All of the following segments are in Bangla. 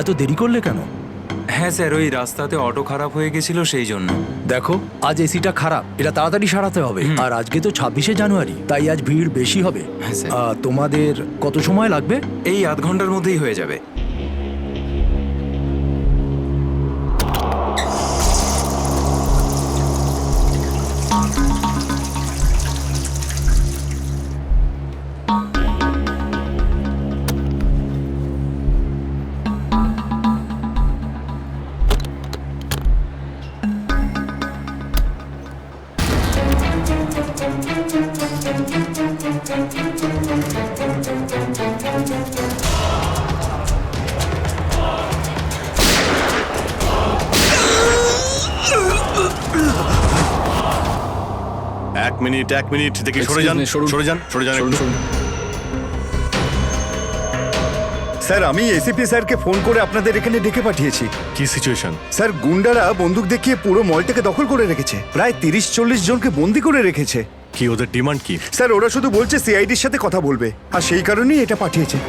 এত দেরি করলে কেন? হ্যাঁ স্যার, ওই রাস্তাতে অটো খারাপ হয়ে গেছিল সেই জন্য। দেখো, আজ এসিটা খারাপ, এটা তাড়াতাড়ি সারাতে হবে। আর আজকে তো 26শে জানুয়ারি, তাই আজ ভিড় বেশি হবে। হ্যাঁ স্যার। তোমাদের কত সময় লাগবে? এই আধ ঘন্টার মধ্যেই হয়ে যাবে। এক মিনিট দেখি, সরে যান একটু। স্যার, আমি এসিপি স্যারকে ফোন করে আপনাদের এখানে ডেকে পাঠিয়েছি। কি সিচুয়েশন? স্যার, গুন্ডারা বন্দুক দেখিয়ে পুরো মলটাকে দখল করে রেখেছে, প্রায় 30-40 জনকে বন্দি করে রেখেছে। কি ওদের ডিমান্ড কি? স্যার, ওরা শুধু বলছে সিআইডির সাথে কথা বলবে, আর সেই কারণেই এটা পাঠিয়েছে।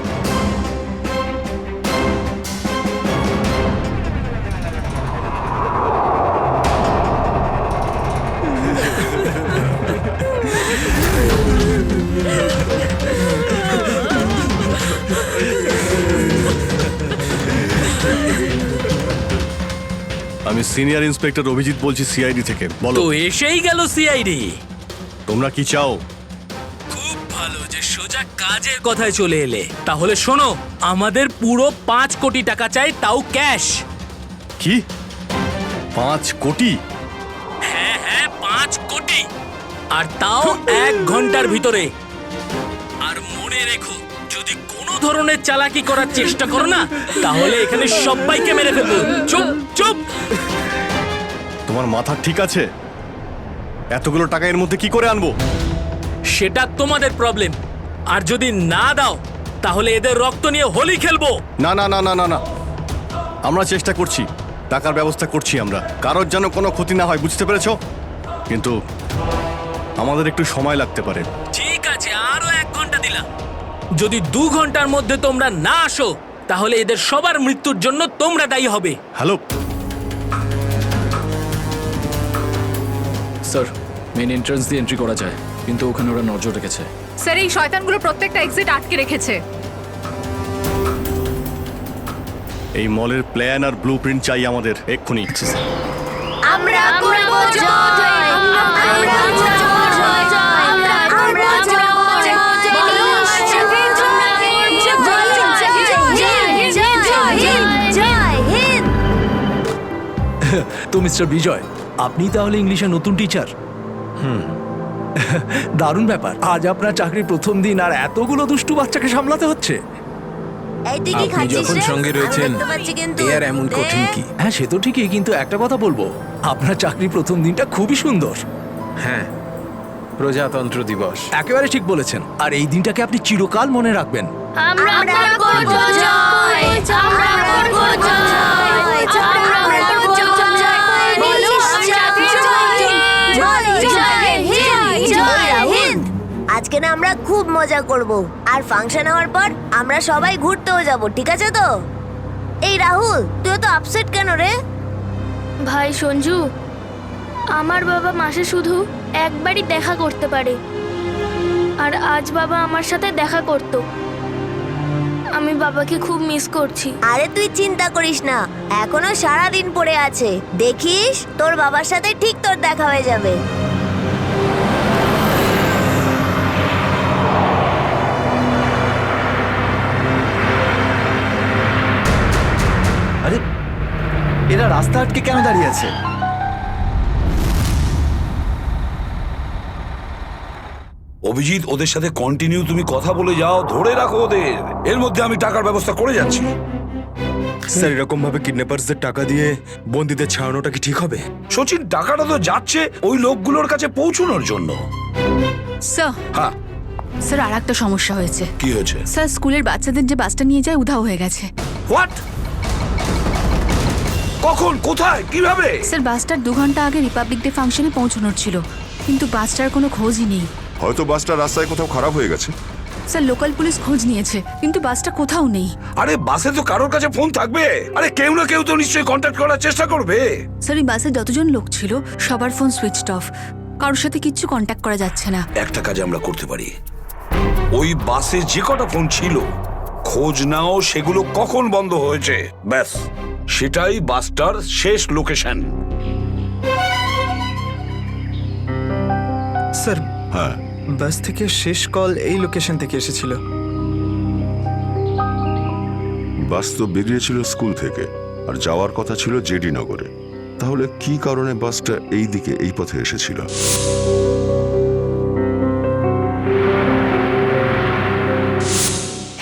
আমি সিনিয়র ইন্সপেক্টর অভিজিৎ বলছি সিআইডি থেকে। বলো, তো এসেই গেল সিআইডি। তোমরা কি চাও? খুব ভালো যে সোজা কাজের কথায় চলে এলে। তাহলে শোনো, আমাদের পুরো 5 কোটি টাকা চাই, তাও ক্যাশ। কি 5 কোটি? হ্যাঁ 5 কোটি, আর তাও 1 ঘন্টার ভিতরে। আর মনে রেখো, যদি কোনো ধরনের চালাকি করার চেষ্টা করো না, তাহলে এখানে সবাইকে মেরে ফেলবো। চুপ চুপ। তোমার মাথা ঠিক আছে? এতগুলো টাকা এর মধ্যে কি করে আনবো? সেটা তোমাদের প্রবলেম। আর যদি না দাও, তাহলে এদের রক্ত নিয়ে হোলি খেলবো। না না না না না না, আমরা চেষ্টা করছি, টাকার ব্যবস্থা করছি আমরা, কারোর যেন কোনো ক্ষতি না হয়, বুঝতে পেরেছো? কিন্তু আমাদের একটু সময় লাগতে পারে। ঠিক আছে, আরো 1 ঘন্টা দিলাম। যদি 2 ঘন্টার মধ্যে তোমরা না আসো, তাহলে এদের সবার মৃত্যুর জন্য তোমরা দায়ী হবে। হ্যালো স্যার, মেন এন্ট্রান্স দিয়ে এন্ট্রি করা যায়, কিন্তু ওখানে ওরা নজর রেখেছে। স্যার, এই শয়তানগুলো প্রত্যেকটা এক্সিট আটকে রেখেছে। এই মলের প্ল্যান আর ব্লুপ্রিন্ট চাই আমাদের এক্ষুনি। আমরা করব জয়, আমরা করব জয়, আমরা করব জয়, বলো সাথে জয় হিন্দ। তো মিস্টার বিজয়, আপনি তাহলে ইংলিশের নতুন টিচার? দারুণ ব্যাপার, আজ আপনার চাকরির প্রথম দিন আর এতগুলো দুষ্টু বাচ্চাকে সামলাতে হচ্ছে। এই তুই কি আপনি খাচ্ছিস যখন রে? সঙ্গে আমি রয়েছেন, দেখতে পাচ্ছি কিন্তু। এ আর এমন কঠিন কি? হ্যাঁ, সে তো ঠিকই, কিন্তু একটা কথা বলবো, আপনার চাকরির প্রথম দিনটা খুবই সুন্দর। হ্যাঁ, প্রজাতন্ত্র দিবস। একেবারে ঠিক বলেছেন, আর এই দিনটাকে আপনি চিরকাল মনে রাখবেন। আমরা করব জয়, আমরা করব জয়, আমরা করব জয়, বলো সাথে জয় হিন্দ, জয় হিন্দ। আজকে না আমরা খুব মজা করব, আর ফাংশন হওয়ার পর আমরা সবাই ঘুরতেও যাব, ঠিক আছে তো? এই রাহুল, তুই তো আপসেট কেন রে? ভাই সঞ্জু, আমার বাবা মাসে শুধু একবারই দেখা করতে পারে, আর আজ বাবা আমার সাথে দেখা করত। আমি বাবাকে খুব মিস করছি। আরে তুই চিন্তা করিস না, এখনো সারা দিন পড়ে আছে, দেখিস তোর বাবার সাথে ঠিক তোর দেখা হয়ে যাবে। আরে, এরা রাস্তা আটকে কেন দাঁড়িয়ে আছে? অভিজিৎ, ওদের সাথে কন্টিনিউ তুমি কথা বলে যাও, ধরে রাখো ওদের। এর মধ্যে আমি টাকার ব্যবস্থা করে যাচ্ছি। স্যার, এরকম ভাবে কিডন্যাপার্সদের টাকা দিয়ে বন্দীদের ছাড়ানোটা কি ঠিক হবে? সচিন, টাকাটা তো যাচ্ছে ওই লোকগুলোর কাছে পৌঁছানোর জন্য। স্যার, হ্যাঁ, স্যার, আর একটা সমস্যা হয়েছে। কি হয়েছে? স্যার, স্কুলের বাচ্চাদের যে বাসটা নিয়ে যায় উধাও হয়ে গেছে। হোয়াট? কখন, কোথায়, কিভাবে? স্যার, বাসটার 2 ঘন্টা আগে রিপাবলিক ডে ফাংশনে পৌঁছানোর ছিল, কিন্তু বাসটার কোনো খোঁজই নেই। হয়তো বাসটা রাস্তায় কোথাও খারাপ হয়ে গেছে। স্যার লোকাল পুলিশ খোঁজ নিয়েছে কিন্তু বাসটা কোথাও নেই। আরে বাসে তো কারোর কাছে ফোন থাকবে, আরে কেউ না কেউ তো নিশ্চয়ই কন্ট্যাক্ট করার চেষ্টা করবে। স্যার এই বাসে যতজন লোক ছিল সবার ফোন সুইচড অফ, কারোর সাথে কিচ্ছু কন্ট্যাক্ট করা যাচ্ছে না। একটা কাজ আমরা করতে পারি, ওই বাসে যে কটা ফোন ছিল খোঁজ নাও সেগুলো কখন বন্ধ হয়েছে, ব্যাস সেটাই বাসটার শেষ লোকেশন। স্যার হ্যাঁ, বাস থেকে শেষ কল এই লোকেশন থেকে এসেছিল। বাস তো বেরিয়েছিল স্কুল থেকে আর যাওয়ার কথা ছিল জেডি নগরে। তাহলে কি কারণে বাসটা এই দিকে এই পথে এসেছিল?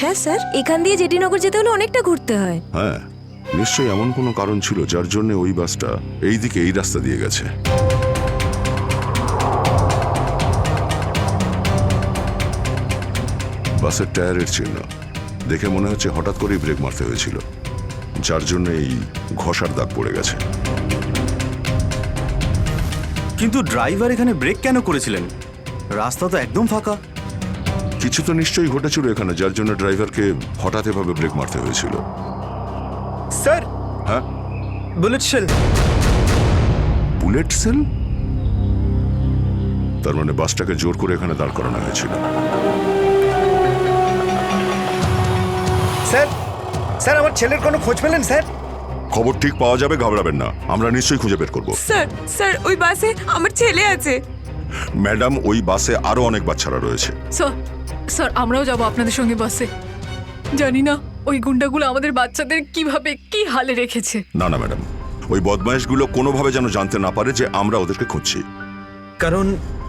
হ্যাঁ স্যার, এখান দিয়ে জেডিনগর যেতে হলে অনেকটা ঘুরতে হয়। হ্যাঁ, নিশ্চয়ই এমন কোনো কারণ ছিল যার জন্য ওই বাসটা এই দিকে এই রাস্তা দিয়ে গেছে। বাসের টায়ারের চিহ্ন দেখে মনে হচ্ছে হঠাৎ করেই ব্রেক মারতে হয়েছিল, যার জন্য এই ঘষার দাগ পড়ে গেছে। কিন্তু ড্রাইভার এখানে ব্রেক কেন করেছিলেন? রাস্তা তো একদম ফাঁকা। কিছু তো নিশ্চয়ই ঘটেছিল এখানে, যার জন্য ড্রাইভারকে হঠাৎ এভাবে ব্রেক মারতে হয়েছিল। স্যার হ্যাঁ, বুলেট শেল। Bullet sell? তার মানে বাসটাকে জোর করে এখানে দাঁড় করানো হয়েছিল। স্যার স্যার আমার ছেলের কোনো খোঁজ পেলেন স্যার? খবর ঠিক পাওয়া যাবে, ঘাবড়াবেন না, আমরা নিশ্চয়ই খুঁজে বের করব। স্যার স্যার ওই বাসে আমার ছেলে আছে। ম্যাডাম, ওই বাসে আরো অনেক বাচ্চারা রয়েছে। স্যার স্যার আমরাও যাব আপনাদের সঙ্গে বাসে। জানি না ওই গুন্ডাগুলো আমাদের বাচ্চাদের কিভাবে কি হালে রেখেছে। না না ম্যাডাম, ওই বদমাইশগুলো কোনোভাবে যেন জানতে না পারে যে আমরা ওদেরকে খুঁজছি। কারণ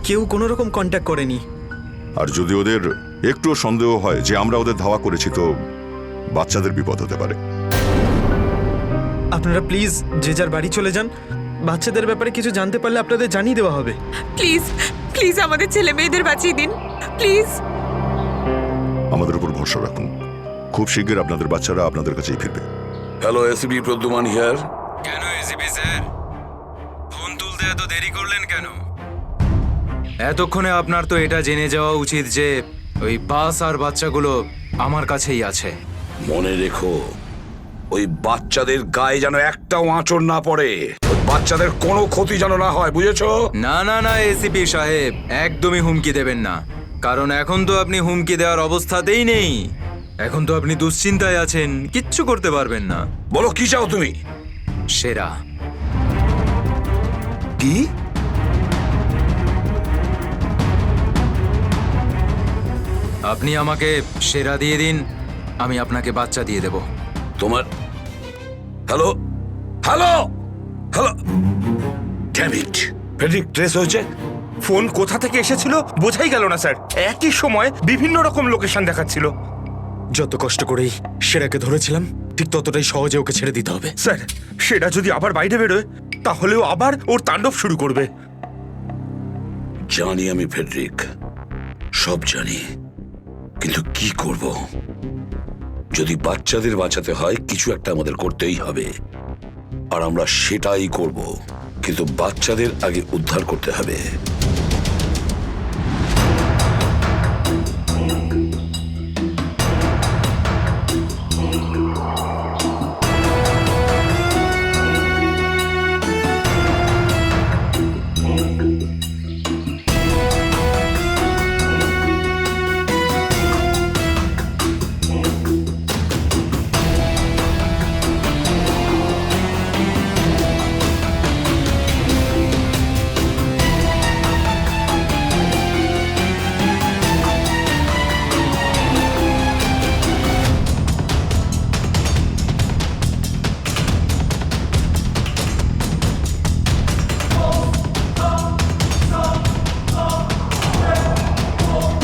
কেউ কোনো রকম কন্ট্যাক্ট করেনি। আর যদি ওদের একটুও সন্দেহ হয় যে আমরা ওদের ধাওয়া করেছি, তো বাচ্চাদের বিপদ হতে পারে। আপনারা প্লিজ যে যার বাড়ি চলে যান। বাচ্চাদের ব্যাপারে কিছু জানতে পারলে আপনাদের জানিয়ে দেওয়া হবে। প্লিজ প্লিজ আমাদের ছেলে মেয়েদের বাঁচিয়ে দিন প্লিজ। আমাদের উপর ভরসা রাখুন, খুব শীঘ্র আপনাদের বাচ্চারা আপনাদের কাছেই ফিরবে। Hello, ACP Pradyuman here. কেন এসিপি স্যার, ফোন তুলতে এত দেরি করলেন কেন? এতক্ষণে আপনার তো এটা জেনে যাওয়া উচিত যে ওই বাস আর বাচ্চাগুলো আমার কাছেই আছে। মনে রেখো, ওই বাচ্চাদের গায়ে যেন একটাও আঁচড় না পড়ে, ওই বাচ্চাদের কোনো ক্ষতি যেন না হয়, বুঝেছো? না না না এসিপি সাহেব, একদমই হুমকি দেবেন না, কারণ এখন তো আপনি হুমকি দেওয়ার অবস্থাতেই নেই। এখন তো আপনি দুশ্চিন্তায় আছেন, কিচ্ছু করতে পারবেন না। বলো কি চাও তুমি? সেরা। কি? আপনি আমাকে সেরা দিয়ে দিন, আমি আপনাকে বাচ্চা দিয়ে দেব। তোমার hello hello hello, damn it, Friedrich trace হয়েছে। ফোন কোথা থেকে এসেছিল বোঝাই গেল না স্যার। একই সময় বিভিন্ন রকম লোকেশন দেখাচ্ছিল। যত কষ্ট করেই সেরাকে ধরেছিলাম, ঠিক ততটাই সহজে ওকে ছেড়ে দিতে হবে। স্যার সেটা যদি আবার বাইরে বেরোয় তাহলেও আবার ওর তাণ্ডব শুরু করবে। জানি আমি ফেডরিক, সব জানি, কিন্তু কি করব? যদি বাচ্চাদের বাঁচাতে হয় কিছু একটা আমাদের করতেই হবে, আর আমরা সেটাই করব, কিন্তু বাচ্চাদের আগে উদ্ধার করতে হবে।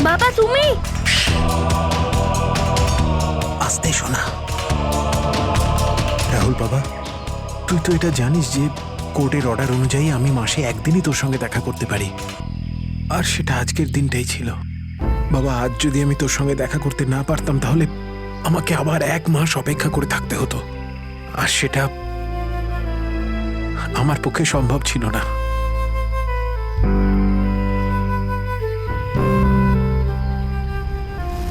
বাবা তুমি? আস্তে শোনা। রাহুল বাবা, তুই তো এটা জানিস যে কোর্টের অর্ডার অনুযায়ী আমি মাসে একদিনই তোর সঙ্গে দেখা করতে পারি, আর সেটা আজকের দিনটাই ছিল। বাবা, আজ যদি আমি তোর সঙ্গে দেখা করতে না পারতাম তাহলে আমাকে আবার 1 মাস অপেক্ষা করে থাকতে হতো, আর সেটা আমার পক্ষে সম্ভব ছিল না।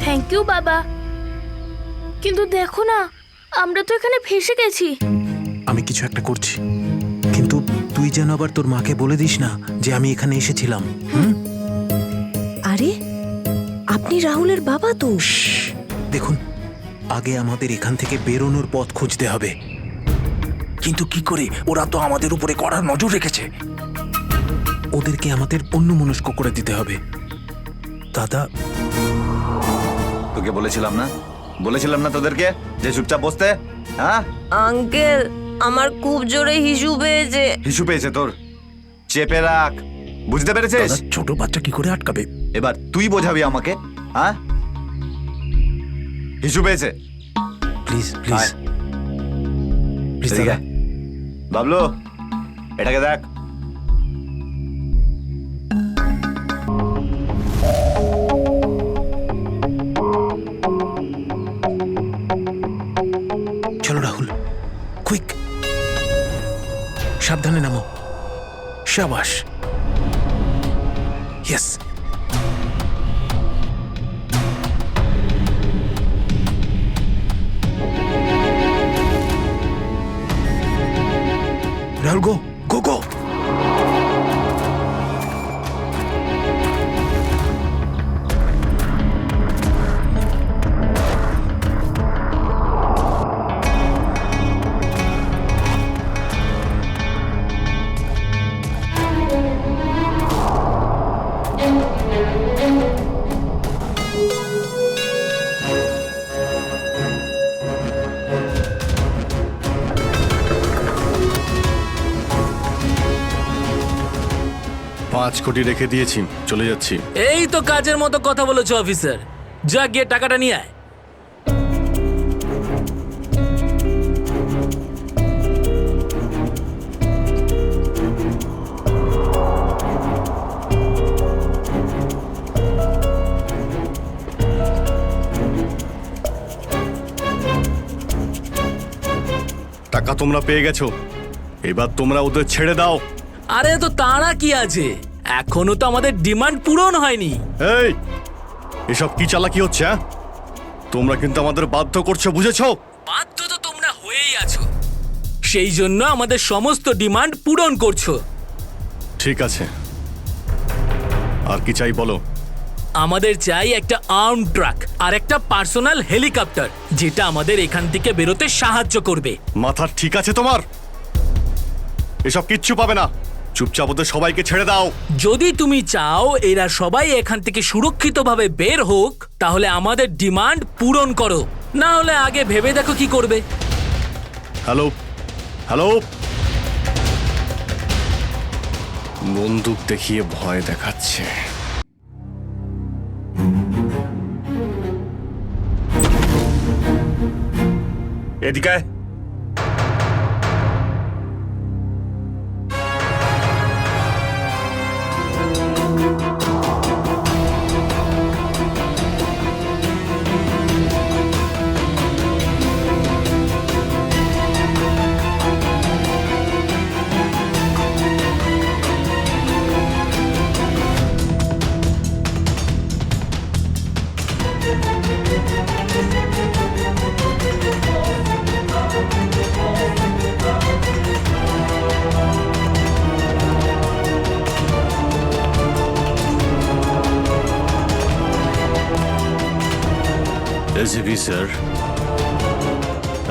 থ্যাংক ইউ বাবা। কিন্তু দেখো না, আমরা তো এখানে ফেসে গেছি। আমি কিছু একটা করছি, কিন্তু তুই যেন আবার তোর মাকে বলে দিস না যে আমি এখানে এসেছিলাম। আরে আপনি রাহুলের বাবা তো। দেখুন, আগে আমাদের এখান থেকে বেরোনোর পথ খুঁজতে হবে। কিন্তু কি করে? ওরা তো আমাদের উপরে কড়া নজর রেখেছে। ওদেরকে আমাদের অন্যমনস্ক করে দিতে হবে। দাদা, তোকে বলেছিলাম না তোদেরকে যে চুপচাপ বসতে? হ্যাঁ আঙ্কেল, আমার খুব জোরে হিসু পেয়েছে। হিসু পেয়েছে তোর? চেপে রাখ, বুঝতে পেরেছিস? ছোট বাচ্চা কি করে আটকাবে? এবার তুই বোঝাবি আমাকে। হ্যাঁ, হিসু পেয়েছে? প্লিজ প্লিজ প্লিজ দাদা। বাবলু, এটাকে দেখ। চলো রাহুল, কুইক, সাবধানে নামো। শাবাশ, ইয়েস। রাহুল, গো গো গো। পাঁচ কোটি রেখে দিয়েছি, চলে যাচ্ছি। এই তো কাজের মতো কথা বলেছো অফিসার। যা গিয়ে টাকাটা নিয়ে আয়। টাকা তোমরা পেয়ে গেছো, এবার তোমরা ওদের ছেড়ে দাও। আরে তো তাড়া কি আছে, এখনো তো আমাদের ডিমান্ড পূরণ হয়নি। এই, এসব কি চালাকি হচ্ছে? হ্যাঁ, তোমরা কিন্তু আমাদের বাধ্য করছো, বুঝেছো? বাধ্য তো তোমরা হয়েই আছো, সেই জন্য আমাদের সমস্ত ডিমান্ড পূরণ করছো। ঠিক আছে, আর কি চাই বলো? আমাদের চাই একটা আর্ম ট্রাক আর একটা পার্সোনাল হেলিকপ্টার, যেটা আমাদের এখান থেকে বেরোতে সাহায্য করবে। মাথা ঠিক আছে তোমার? এসব কিচ্ছু পাবে না, চুপচাপ ওদের সবাইকে ছেড়ে দাও। যদি তুমি চাও এরা সবাই এখান থেকে সুরক্ষিতভাবে বের হোক, তাহলে আমাদের ডিমান্ড পূরণ করো, না হলে আগে ভেবে দেখো কি করবে। হ্যালো হ্যালো, বন্দুক দেখিয়ে ভয় দেখাচ্ছে। এদিকে এসিপি স্যার,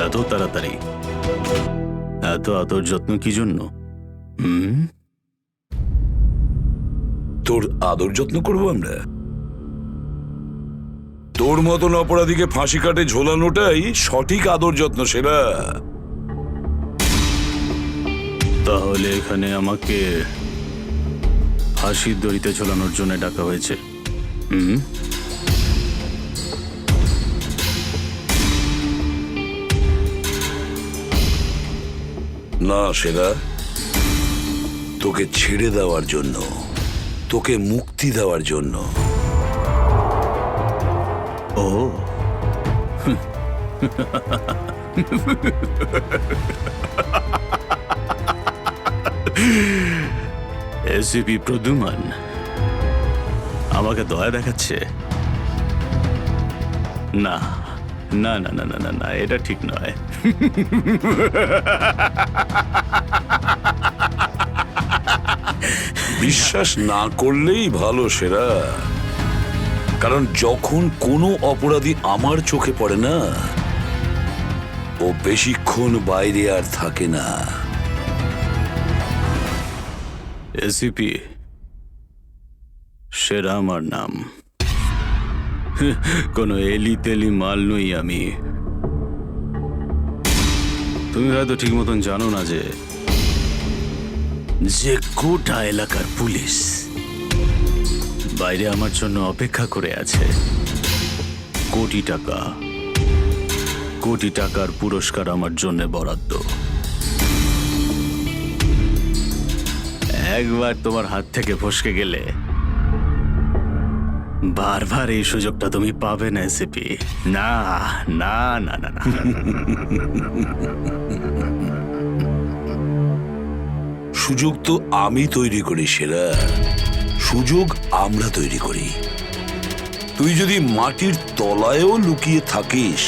এত তাড়াতাড়ি, এত আদর যত্ন কি জন্য? তোর আদর যত্ন করবো আমরা? তোর মতন অপরাধীকে ফাঁসি কাটে ঝোলানোটাই সঠিক আদর যত্ন, সেরা। তাহলে এখানে আমাকে ফাঁসির দড়িতে ঝোলানোর জন্য ডাকা হয়েছে? না সেরা, তোকে ছেড়ে দেওয়ার জন্য, তোকে মুক্তি দেওয়ার জন্য। ও এসিপি প্রদ্যুমান আমাকে দয়া দেখাচ্ছে। না না না না না না না এটা ঠিক নয়। বিশ্বাস না করলেই ভালো সেরা, কারণ যখন কোনো অপরাধী আমার চোখে পড়ে না, ও বেশিক্ষণ বাইরে আর থাকে না। এসিপি সেরা আমার নাম, কোনো এলি তেলি মাল নই আমি। তুমি হয়তো ঠিক মতন জানো না যে গোটা এলাকার পুলিশ বাইরে আমার জন্য অপেক্ষা করে আছে। কোটি টাকার পুরস্কার আমার জন্য বরাদ্দ। একবার তোমার হাত থেকে ফসকে গেলে বারবার এই সুযোগটা তুমি পাবে না এসিপি। না না না না না। সুযোগ তো আমি তৈরি করি সেরা, সুযোগ আমরা তৈরি করি। তুই যদি মাটির তলায়ও লুকিয়ে থাকিস,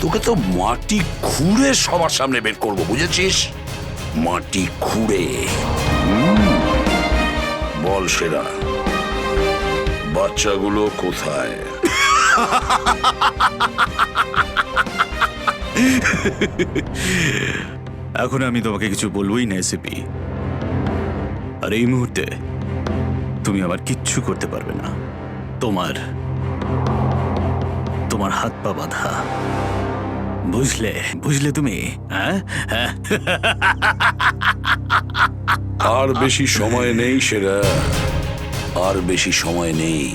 তোকে তো মাটি খুঁড়ে সবার সামনে বের করবো, বুঝেছিস? মাটি খুঁড়ে। বল সেরা, বাচ্চাগুলো কোথায়? এখন আমি তোমাকে কিছু বলবোই না এসিপি, আর এই মুহূর্তে তুমি আবার কিচ্ছু করতে পারবে না। তোমার হাত পা বাঁধা, বুঝলে তুমি? হ্যাঁ, আর বেশি সময় নেই সেরা, আর বেশি সময় নেই।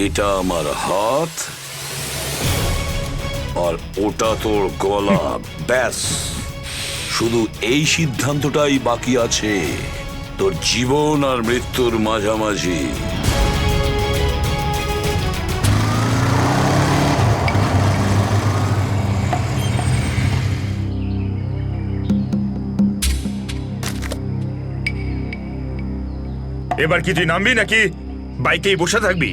এটা আমার হাত, আর ওটা তোর গলা। ব্যাস, শুধু এই সিদ্ধান্তটাই বাকি আছে, তোর জীবন আর মৃত্যুর মাঝামাঝি। এবার কি তুই নামবি নাকি বাইকেই বসে থাকবি?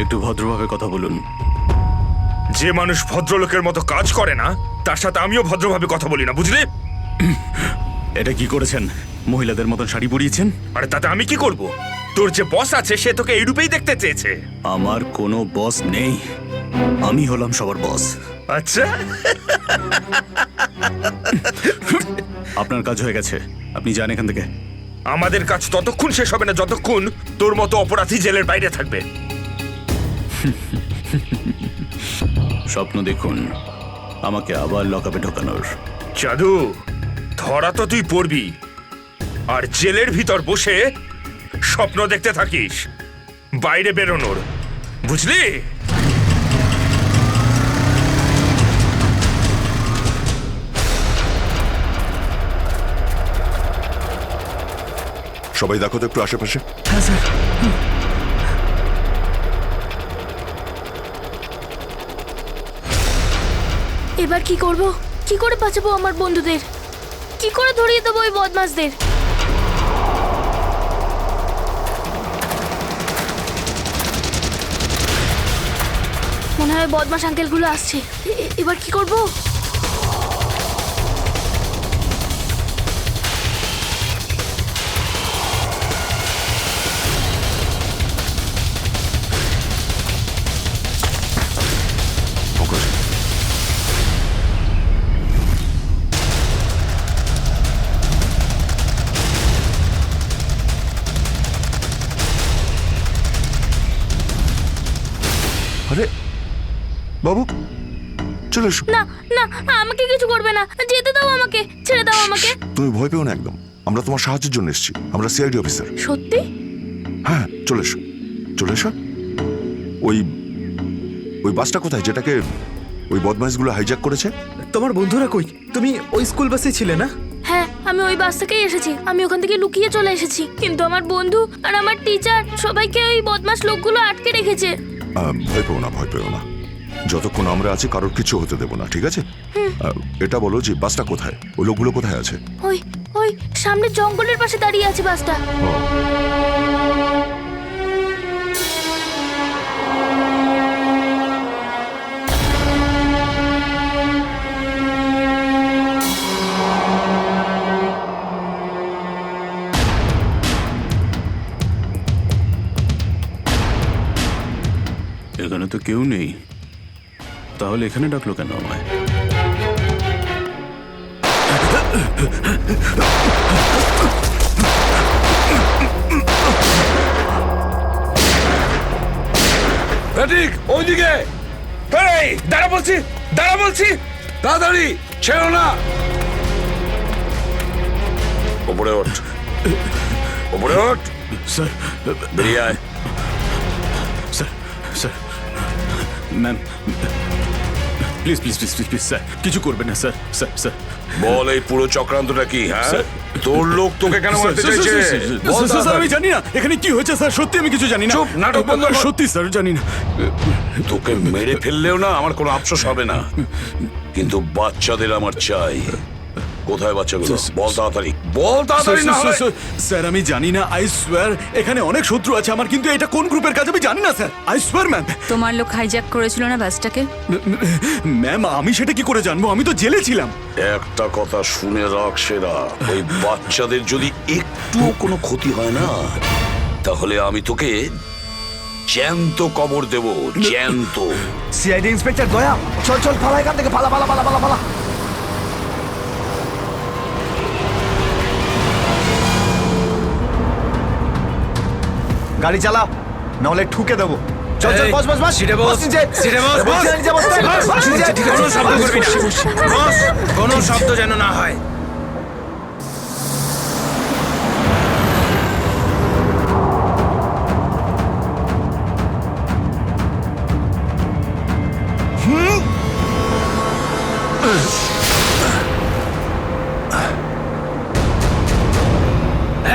একটু ভদ্রভাবে কথা বলুন। যে মানুষ ভদ্রলোকের মতো কাজ করে না, তার সাথে আমিও ভদ্রভাবে কথা বলি না, বুঝলি? এটা কি করেছেন? মহিলাদের মতন শাড়ি পরিয়েছেন? আরে তাতে আমি কি করব? তোর যে বস আছে সে তোকে এই রূপেই দেখতে চেয়েছে। আমার কোনো বস নেই, আমি হলাম সবার বস। আচ্ছা, আপনার কাজ হয়ে গেছে, আপনি যান এখান থেকে। আমাদের কাজ ততক্ষণ শেষ হবে না যতক্ষণ তোর মতো অপরাধী জেলের বাইরে থাকবে। স্বপ্ন দেখুন আমাকে আবার লকআপে ঢোকানোর। জাদু, ধরা তো তুই পড়বি, আর জেলের ভিতর বসে স্বপ্ন দেখতে থাকিস বাইরে বেরোনোর, বুঝলি? সবাই দেখো তো একটু আশেপাশে। এবার কি করব? কি করে বাঁচাবো আমার বন্ধুদের? কি করে ধরিয়ে দেবো ওই বদমাশদের? মনে হয় বদমাশ আঙ্কেলগুলো আসছে। এবার কি করব? আরে বাবু, চলে এসো। না না, আমাকে কিছু করবে না, যেতে দাও আমাকে, ছেড়ে দাও আমাকে। তুমি ভয় পেও না একদম, আমরা তোমার সাহায্যের জন্য এসেছি। আমরা সিআইডি অফিসার। সত্যি? হ্যাঁ, চলে এসো, চলে এসো। ওই বাসটা কোথায় যেটাকে ওই বদমাইশগুলো হাইজ্যাক করেছে? তোমার বন্ধুরা কই? তুমি ওই স্কুল বাসে ছিলে না? হ্যাঁ, আমি ওই বাস থেকেই এসেছি। আমি ওখান থেকে লুকিয়ে চলে এসেছি, কিন্তু আমার বন্ধু আর আমার টিচার সবাইকে ওই বদমাশ লোকগুলো আটকে রেখেছে। ভয় পেও না, ভয় পেও না। যতক্ষণ আমরা আছি কারোর কিছু হতে দেবো না, ঠিক আছে? এটা বলো যে বাসটা কোথায়, ওই লোকগুলো কোথায় আছে? ওই ওই সামনে জঙ্গলের পাশে দাঁড়িয়ে আছে বাসটা। এখানে তো কেউ নেই, তাহলে এখানে ডাকলো কেন আমায়? ঠিক ওইদিকে। এই দাঁড়া বলছি, দাঁড়া বলছি, তাড়াতাড়ি ছেড়ো না। ওপরে ওঠ, ওপরে ওঠ। স্যার বেরিয়ে আয়। Sir sir ma'am please please please please please sir কিছু করবেন না স্যার। স্যার স্যার বল এই পুরো চক্রান্তটা কি? হ্যাঁ, তোর লোক তোকে কেন মারতে চাইছে? বল স্যার আমি জানি না এখানে কি হয়েছে স্যার, সত্যি আমি কিছু জানি না। চুপ, নাটক বন্ধ কর। সত্যি স্যার জানি না। তোকে মেরে ফেললেও না আমার কোনো আফসোস হবে না, কিন্তু বাচ্চাদের আমার চাই। কোথায় বাচ্চাগুলো? বল তাড়াতাড়ি, বল তাড়াতাড়ি। না হলে স্যার আমি জানি না, আই সোয়ার এখানে অনেক শত্রু আছে আমার, কিন্তু এটা কোন গ্রুপের কাজ আমি জানি না স্যার, আই সোয়ার ম্যাম। তোমার লোক হাইজ্যাক করেছিল না বাসটাকে? ম্যাম আমি সেটা কি করে জানবো, আমি তো জেলে ছিলাম। একটা কথা শুনে রাখ সেরা, ওই বাচ্চাদের যদি একটুও কোনো ক্ষতি হয় না, তাহলে আমি তোকে জ্যান্ত কবর দেব, জ্যান্ত। সিআইডি ইন্সপেক্টর দয়া, চল চল পালা এখান থেকে, পালা পালা পালা পালা পালা। গাড়ি চালা, নাহলে ঠুকে দেবো। চল চল, বস বস বস। সিটে বস, নিচে। সিটে বস, বস। বস, নিচে বস, বস, বস, নিচে। কোনো শব্দ করবি না। বস, কোনো শব্দ যেন না হয়।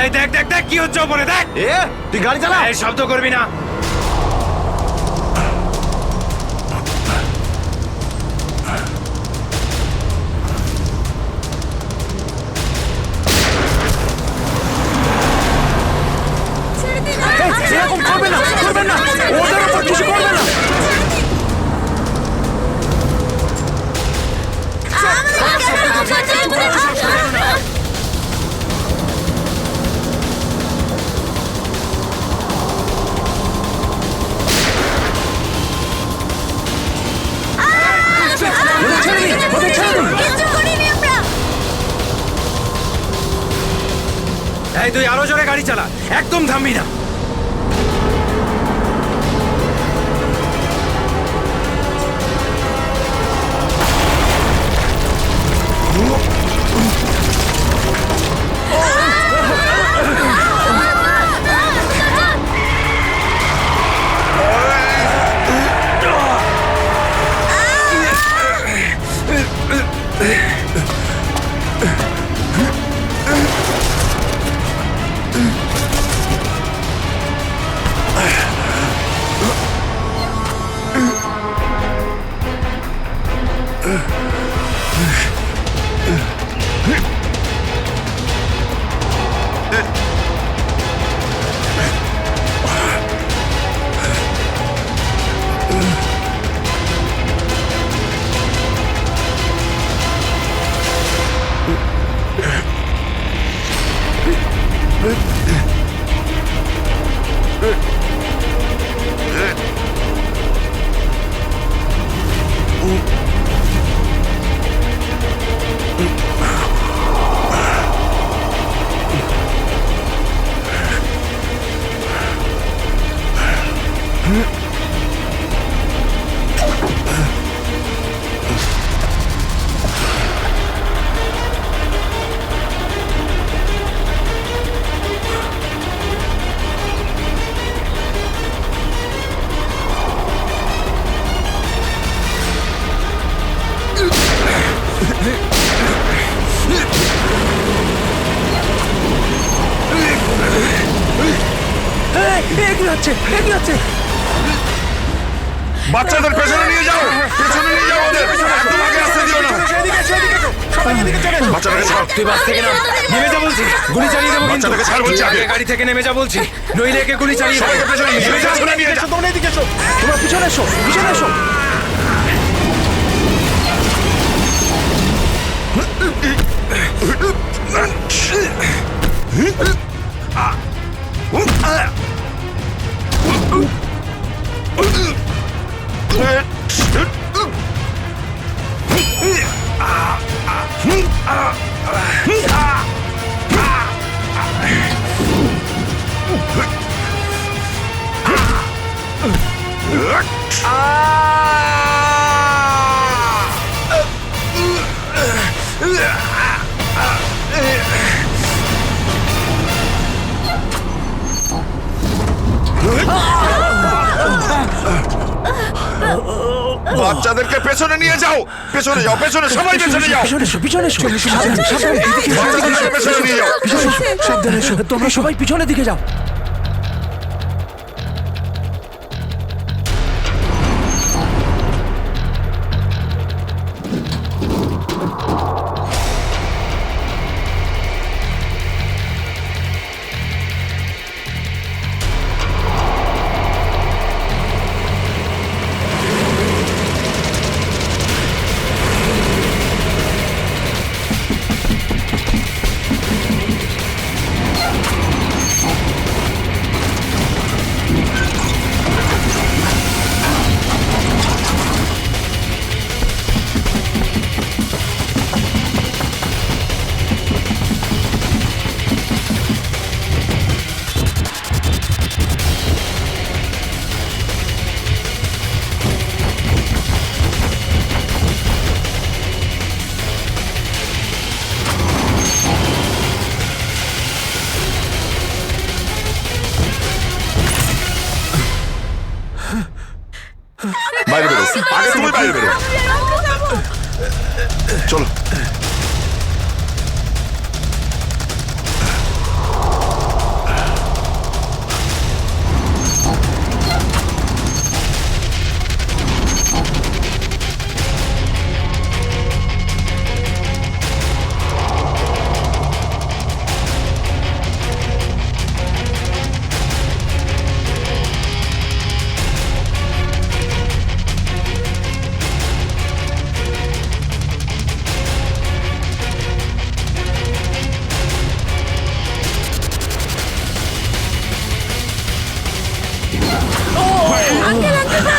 এই দেখ দেখ দেখ কি হচ্ছে ওপরে, দেখ। তুই গাড়ি চালা। এই শব্দ করবি না। এরকম করবে না, করবেন না, ওদের উপর কিছু করবে না। এই তুই আরো জোরে গাড়ি চালা, একদম থামবি না। বাচ্চাদের পেছনে নিয়ে যাও, পেছনে নিয়ে যাও ওদের, একদম আগে আসতে দিও না। বাচ্চাটাকে ছাড়। তুই বাস থেকে নাম, নেমে যা বলছি, গুলি চালিয়ে দেবো কিন্তু। বাচ্চাটাকে ছাড় বলছি তুই আগে। আগে গাড়ি থেকে নেমে যা বলছি, নইলে একে গুলি চালিয়ে দেবো। সবাইকে পেছনে নিয়ে যা, পেছনে নিয়ে যা। তোমরা এদিকে এসো, তোমরা পিছনে এসো, পিছনে এসো। বাচ্চাদেরকে পেছনে নিয়ে যাও, পেছনে যাও, পেছনে সবাই পেছনে যাও। পিছনে এসো, পিছনে এসো। সাবধানে, সাবধানে, এদিকে এসো, এদিকে এসো। বাচ্চাদেরকে পেছনে নিয়ে যাও। পিছনে এসো, সাবধানে এসো। তোমরা সবাই পিছনের দিকে যাও। বাইরে বেরো, আগে তুমি বাইরে বেরো। চলো।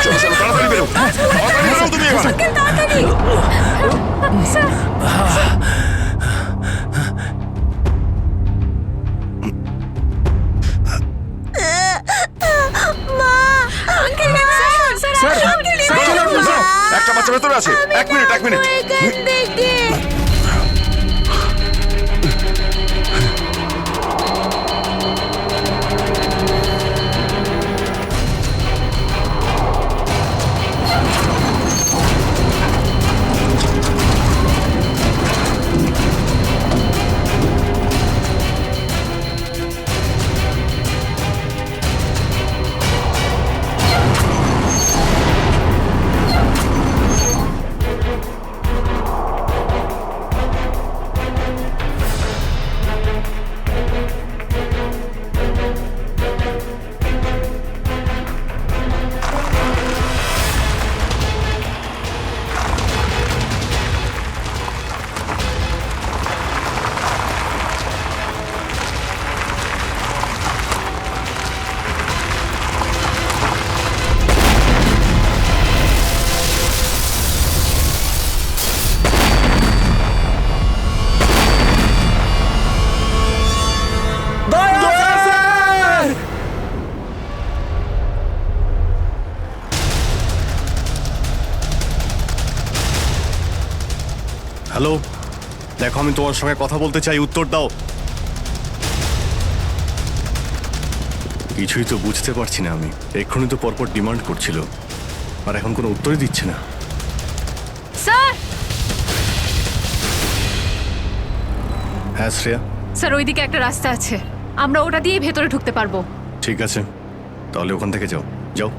চলো, চলো, তাড়াতাড়ি বেরো, তাড়াতাড়ি বেরো তুমি এবার। একটা বাচ্চা ভেতরে আছে, 1 মিনিট, 1 মিনিট। হ্যালো, দেখো আমি তোমার সঙ্গে কথা বলতে চাই, উত্তর দাও। কিছুই তো বুঝতে পারছি না আমি। এক্ষুনি তো পরপর ডিমান্ড করছিল, আর এখন কোনো উত্তরই দিচ্ছে না। স্যার, হ্যাঁ শ্রেয়া, স্যার ওইদিকে একটা রাস্তা আছে, আমরা ওটা দিয়েই ভেতরে ঢুকতে পারবো। ঠিক আছে, তাহলে ওখান থেকে যাও যাও।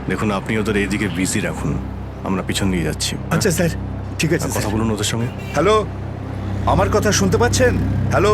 দেখুন, আপনি ওদের এইদিকে বিজি রাখুন, আমরা পিছন দিয়ে যাচ্ছি। আচ্ছা স্যার, ঠিক আছে। কথা বলুন ওদের সঙ্গে। হ্যালো, আমার কথা শুনতে পাচ্ছেন? হ্যালো,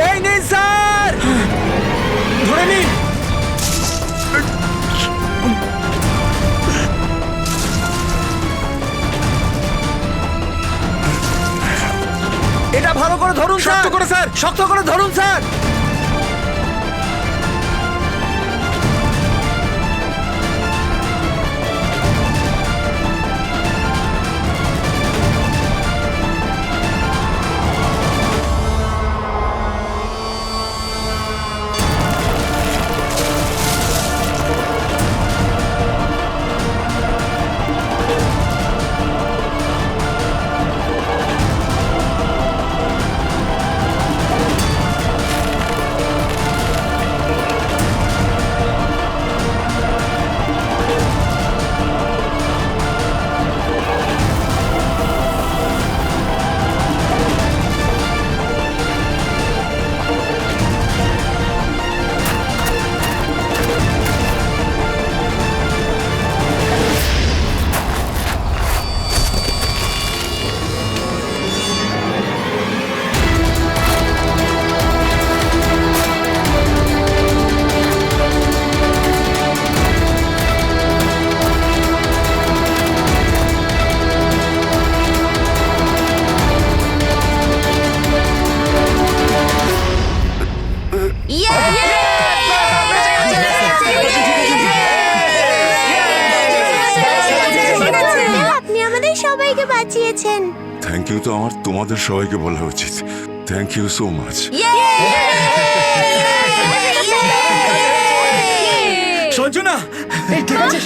এই নিন স্যার, ধরে নিন। এটা ভালো করে ধরুন স্যার। শক্ত করে স্যার, শক্ত করে ধরুন স্যার। আপনি আমাদের সবাইকে বাঁচিয়েছেন। থ্যাংক ইউ তো আমার তোমাদের সবাইকে বলা উচিত। Thank you so much. Sanjana, ঠিক আছে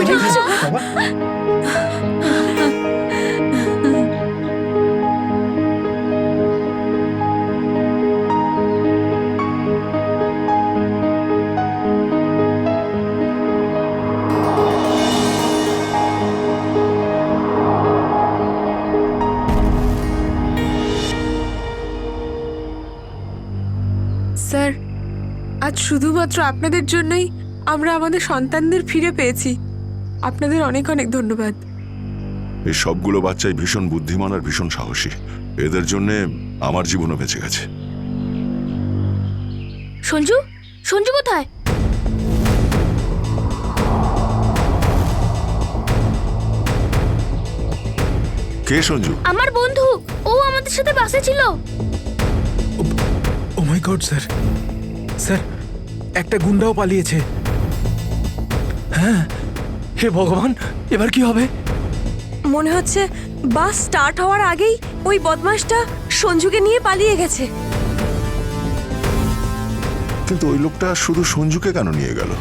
ঠিক আছে। স্যার, আজ শুধুমাত্র আপনাদের জন্যই আমরা আমাদের সন্তানদের ফিরে পেয়েছি। আপনাদের অনেক অনেক ধন্যবাদ। এই সবগুলো বাচ্চাই ভীষণ বুদ্ধিমান আর ভীষণ সাহসী। এদের জন্যে আমার জীবনও বেঁচে গেছে। সঞ্জু, সঞ্জু কোথায়? কে সঞ্জু? আমার বন্ধু, ও আমাদের সাথে বাসে ছিল। ও মাই গড স্যার, স্যার একটা গুন্ডাও পালিয়েছে। হ্যাঁ, হে ভগবান, এবার কি হবে? মনে হচ্ছে বাস স্টার্ট হওয়ার আগেই ওই বদমাশটা সঞ্জুকে নিয়ে পালিয়ে গেছে। কিন্তু ওই লোকটা শুধু সঞ্জুকে কেন নিয়ে গেল?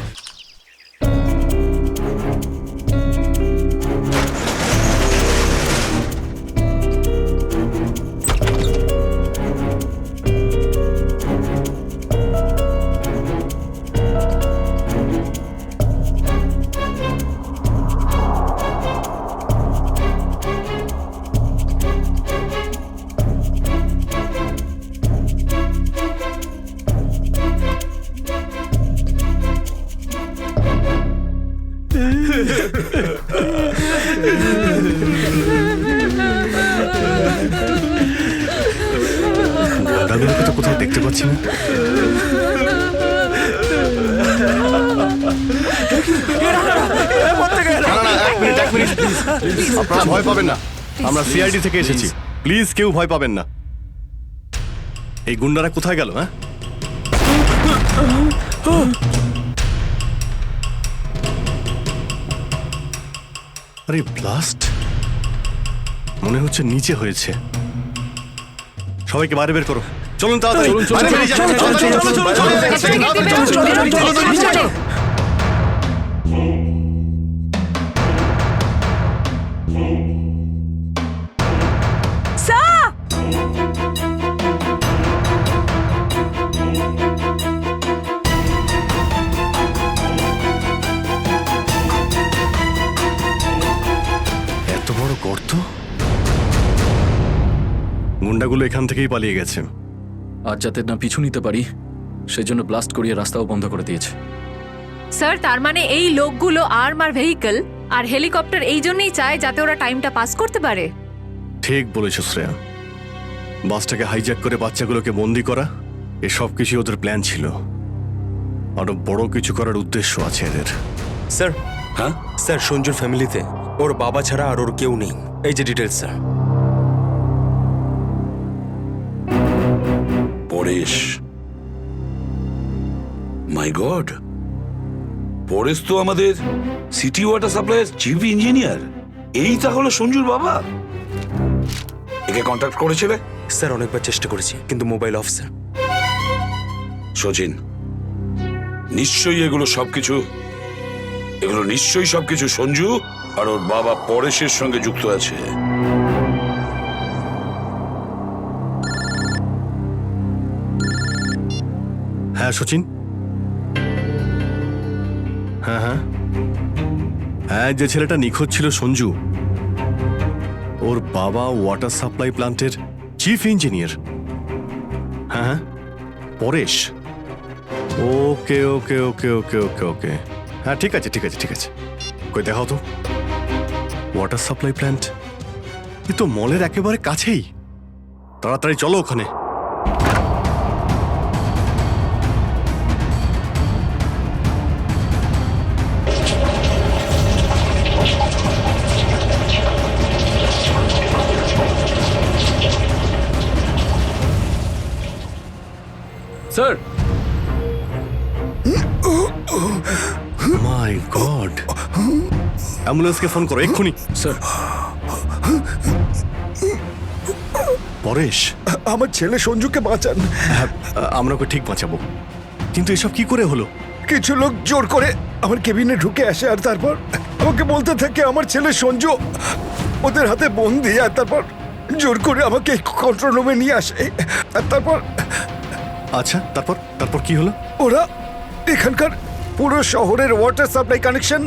দাদুকে তো কোথাও দেখতে পাচ্ছি না। আপনারা ভয় পাবেন না, আমরা সিআইডি থেকে এসেছি। প্লিজ কেউ ভয় পাবেন না। এই গুন্ডারা কোথায় গেল? হ্যাঁ, আরে ব্লাস্ট মনে হচ্ছে নিচে হয়েছে। সবাইকে বাইরে বের করো, চলুন তাড়াতাড়ি বাইরে বেরিয়ে যান, চলো। এত বড় গর্ত, গুন্ডাগুলো এখান থেকেই পালিয়ে গেছে। আজ যাতে না পিছু নিতে পারি সেই জন্য ব্লাস্ট করিয়ে রাস্তাও বন্ধ করে দিয়েছে। স্যার তার মানে এই লোকগুলো আর্মার ভেহিকল আর হেলিকপ্টার এই জন্যই চায় যাতে ওরা টাইমটা পাস করতে পারে। ঠিক বলেছ শ্রেয়া, বাসটাকে হাইজ্যাক করে বাচ্চাগুলোকে বন্দি করা এসব কিছু ওদের প্ল্যান ছিল। আরো বড় কিছু করার উদ্দেশ্য আছে এদের। স্যার, হ্যাঁ স্যার, সঞ্জুর ফ্যামিলিতে ওর বাবা ছাড়া আর ওর কেউ নেই। এই যে ডিটেলস স্যার। পরেশ, মাই গড, পরেশ তো আমাদের সিটি ওয়াটার সাপ্লাইয়ের চিফ ইঞ্জিনিয়ার। এই তাহলে সঞ্জুর বাবা। একে কন্ট্যাক্ট করেছিলে? স্যার অনেকবার চেষ্টা করেছি কিন্তু মোবাইল অফ স্যার। সচিন, নিশ্চয়ই এগুলো সবকিছু সঞ্জু আর ওর বাবা পরেশের সঙ্গে যুক্ত আছে। হ্যাঁ সচিন, হ্যাঁ হ্যাঁ হ্যাঁ, যে ছেলেটা নিখোঁজ ছিল সঞ্জু, ওর বাবা ওয়াটার সাপ্লাই প্ল্যান্টের চিফ ইঞ্জিনিয়ার। হ্যাঁ হ্যাঁ, পরেশ। ওকে ওকে ওকে ওকে ওকে ওকে হ্যাঁ, ঠিক আছে ঠিক আছে ঠিক আছে। কই দেখাও তো ওয়াটার সাপ্লাই প্ল্যান্ট। এ তো মলের একেবারে কাছেই। তাড়াতাড়ি চলো ওখানে। স্যার, মাই গড, অ্যাম্বুলেন্সকে ফোন করো এক্ষুনি। স্যার, পরেশ, আমার ছেলে সঞ্জুকে বাঁচান। হ্যাঁ, আমরা ওকে ঠিক বাঁচাবো, কিন্তু এসব কি করে হলো? কিছু লোক জোর করে আমার কেবিনে ঢুকে আসে আর তারপর আমাকে বলতে থাকে আমার ছেলে সঞ্জু ওদের হাতে বন্দি, আর তারপর জোর করে আমাকে কন্ট্রোল রুমে নিয়ে আসে। আর তারপর আচ্ছা, তারপর তারপর কি হলো? ওরা এখানকার পুরো শহরের ওয়াটার সাপ্লাই কানেকশন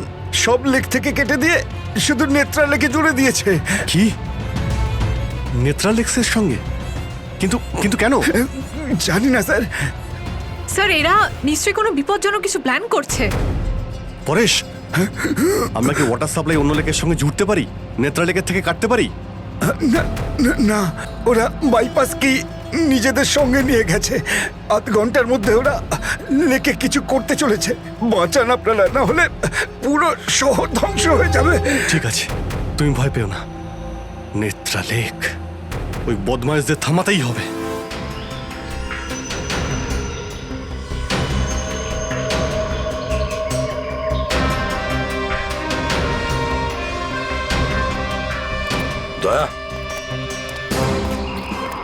সব লেক থেকে কেটে দিয়ে শুধু নেত্রা লেকে জুড়ে দিয়েছে। কি? নেত্রালেক্সের সঙ্গে? কিন্তু কিন্তু কেন? জানি না স্যার। স্যার এরা নিশ্চয়ই কোনো বিপজ্জনক কিছু প্ল্যান করছে। পরেশ, আমরা কি ওয়াটার সাপ্লাই অন্য লেকের সঙ্গে জুড়তে পারি? নেত্রা লেকের থেকে কাটতে পারি? না, ওরা বাইপাস কি নিজেদের সঙ্গে নিয়ে গেছে। আধ ঘন্টার মধ্যে ওরা লেকে কিছু করতে চলেছে। বাঁচান আপনারা, না হলে পুরো শহর ধ্বংস হয়ে যাবে। ঠিক আছে, তুমি ভয় পেও না। নেত্রা লেক, ওই বদমাইশদের থামাতেই হবে। দয়া,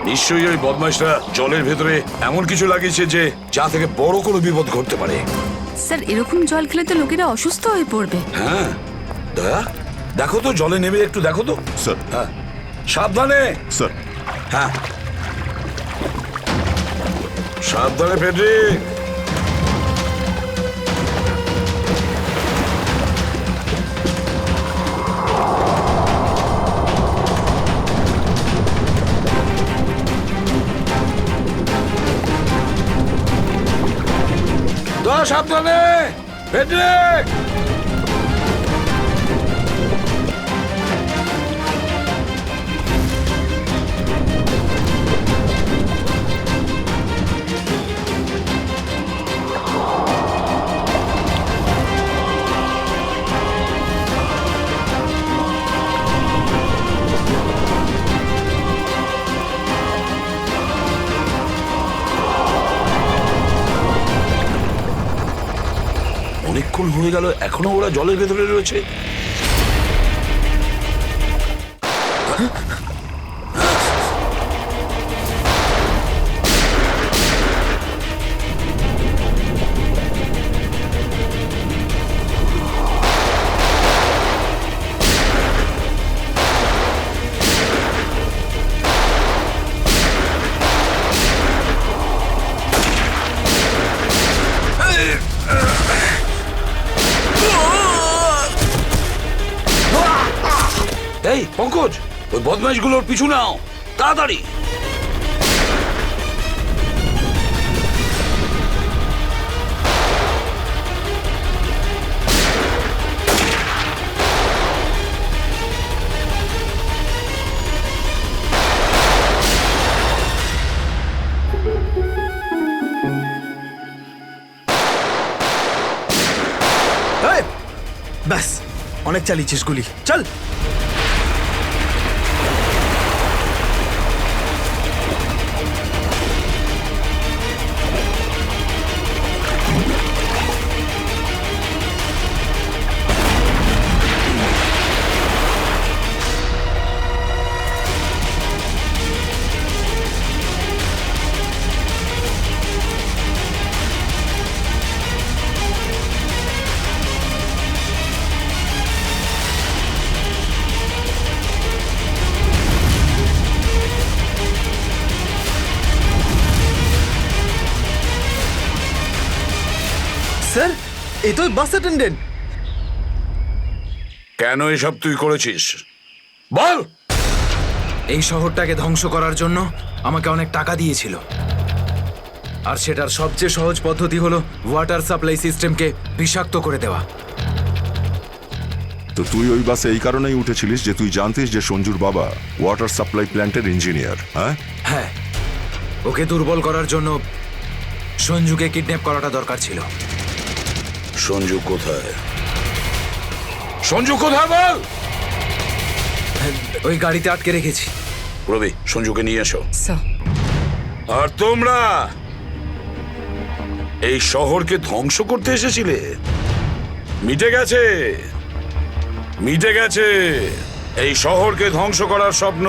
নিশ্চয়ই ওই বদমাইশরা জলের ভেতরে এমন কিছু লাগিয়েছে যে যা থেকে বড় কোনো বিপদ ঘটতে পারে। স্যার এরকম জল খেলে তো লোকেরা অসুস্থ হয়ে পড়বে। হ্যাঁ দয়া, দেখো তো জলে নেমে একটু দেখো তো। স্যার। হ্যাঁ, সাবধানে। স্যার। হ্যাঁ, সাবধানে ফেডরিক। দয়া, সাবধানে ফেডরিক। এতক্ষণ হয়ে গেল এখনো ওরা জলের ভেতরে রয়েছে। এই পঙ্কজ, ওই বদমাইশগুলোর পিছু নাও তাড়াতাড়ি। এই, ব্যাস অনেক চালিয়েছিস গুলি, চল। স্যার, এই তো বাস অ্যাটেন্ডেন্ট। কেন এসব তুই করেছিস বল? এই শহরটাকে ধ্বংস করার জন্য আমাকে অনেক টাকা দিয়েছিল, আর সেটার সবচেয়ে সহজ পদ্ধতি হলো ওয়াটার সাপ্লাই সিস্টেমকে বিষাক্ত করে দেওয়া। তো তুই ওই বাসে এই কারণেই উঠেছিলিস যে তুই জানতিস যে সঞ্জুর বাবা ওয়াটার সাপ্লাই প্ল্যান্টের ইঞ্জিনিয়ার? হ্যাঁ হ্যাঁ, ওকে দুর্বল করার জন্য সঞ্জুকে কিডন্যাপ করাটা দরকার ছিল। সঞ্জু কোথায়? সঞ্জু কোথায় বল? ওই গাড়িতে আটকে রেখেছি। রবি, সঞ্জুকে নিয়ে এসো। আর তোমরা এই শহরকে ধ্বংস করতে এসেছিলে? মিটে গেছে, মিটে গেছে এই শহরকে ধ্বংস করার স্বপ্ন।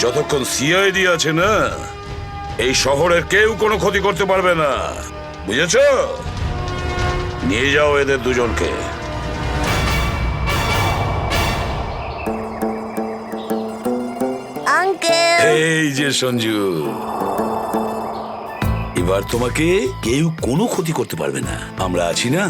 যতক্ষণ সিআইডি আছে না, এই শহরের কেউ কোনো ক্ষতি করতে পারবে না, বুঝেছ? নিয়ে যাও এদের দুজনকে। আঙ্কেল, এই যে সঞ্জু, এবার তোমাকে কেউ কোনো ক্ষতি করতে পারবে না, আমরা আছি না?